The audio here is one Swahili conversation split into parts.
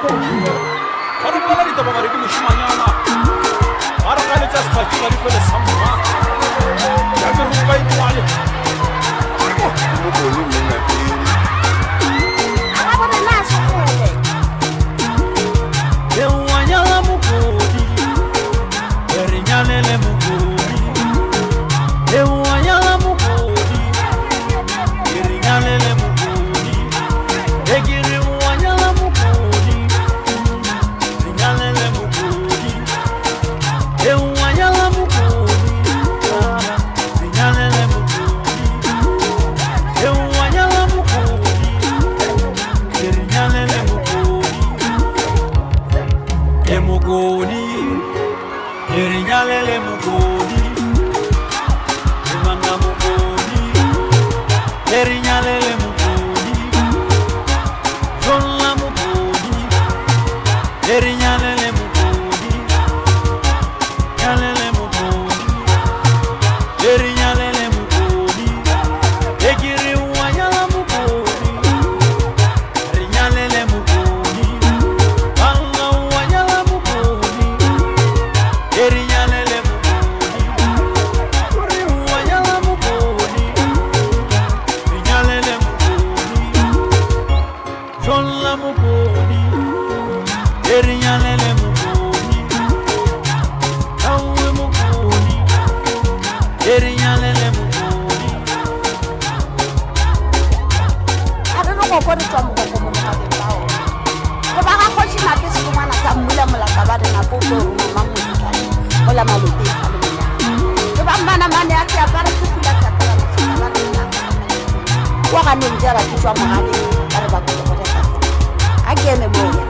Para kala di tabamari ki mushmanya na. Para kala jas pachi kari pele samma. Jaga rupai tuale. Mo ko ni menga tiri. Abona naso kule. Ewanya la mukudi. Erinyalele mukudi. Ewanya la mukudi. Erinyalele mukudi. Egiri wanya la mukudi. Erinyalele mukudi. Ewanya la mukudi. Erinyalele mukudi. Ewanya la mukudi. Erinyalele mukudi. Emugodi. Erinyalele mugodi. Emanga mugodi. Erinyalele mugodi. Jolla mugodi. Erinyalele mugodi. Nyalele mugodi. Erinyalele mugodi. Egiri wanyala mugodi. Erinyalele mugodi. Banga wanyala mugodi. Erinyalele mugodi. Uri wanyala mugodi. Erinyalele mugodi. Jolla mugodi. Erinyalele mugodi. Awe mugodi. Erinyalele mugodi. Adono go go tswa mo go mo ka be bao. Go ba ga khoshi na ke se ngwana ka mmula molaka ba re na go go ruma mamuka. Ola maluti a le mina. Go ba mana mane a tsa para ke pula tsa para ba rena. Wa ga ne njara ke tswa mo gale ba re ba go go re ka. A ke eme mo ya.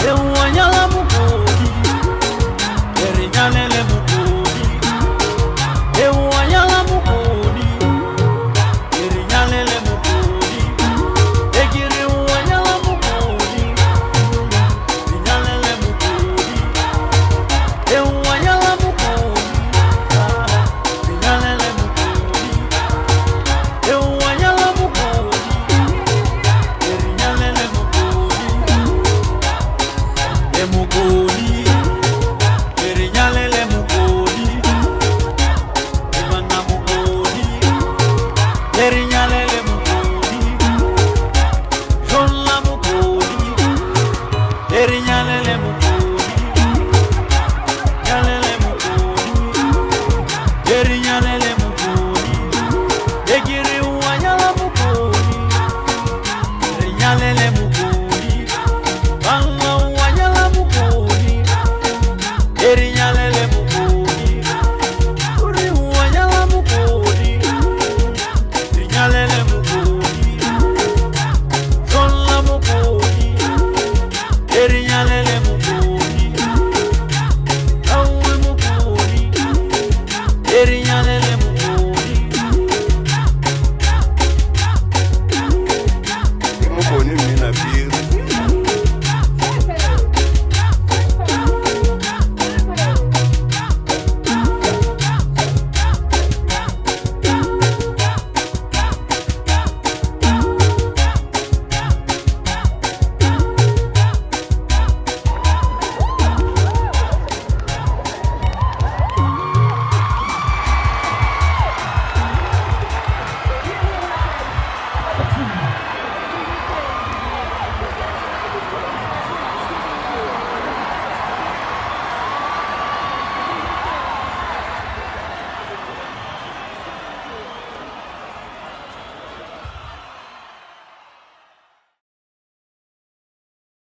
Ewanyala mugodi. Erinyalele mugodi. Ewanyala mugodi. Erinyalele mugodi. Egiri wanyala mugodi. Erinyalele mugodi. Ewanyala mugodi. Erinyalele mugodi. Ewanyala mugodi. Erinyalele mugodi. Emugodi. Erinyalele mugodi. Emanga mugodi. Erinyalele mugodi. Jolla mugodi. Erinyalele mugodi. Nyalele mugodi. Erinyalele mugodi. Egiri wanyala mugodi. Erinyalele mugodi. Banga wanyala mugodi. Erinyalele mugodi. Uri wanyala mugodi. Erinyalele mugodi. Jolla mugodi. Erinyalele mugodi. Awe mugodi. Erinyalele